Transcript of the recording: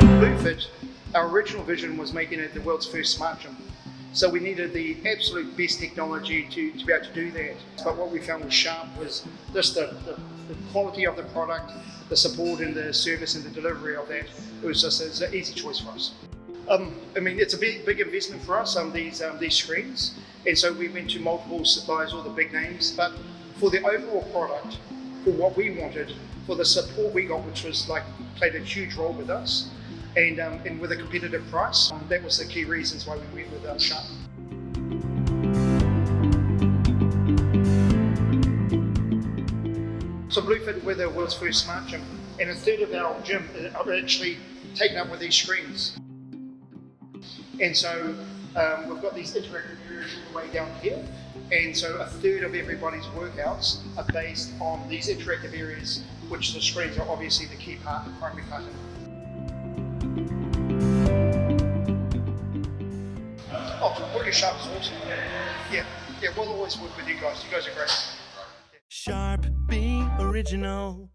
BlueFit, our original vision was making it the world's first smart gym. So we needed the absolute best technology to be able to do that. But what we found with Sharp was just the quality of the product, the support and the service and the delivery of that. It was an easy choice for us. I mean, it's a big investment for us, these screens. And so we went to multiple suppliers, all the big names. But for the overall product, for what we wanted, for the support we got, which was played a huge role with us, and with a competitive price, that was the key reasons why we went with Sharp. So BlueFit, we're the world's first smart gym, and a third of our gym are actually taken up with these screens. And so we've got these interactive areas all the way down here, and so a third of everybody's workouts are based on these interactive areas, which the screens are obviously the key part, the primary part of it. Oh, working Sharp is awesome. Yeah, we'll always work with you guys. You guys are great. Sharp, be original.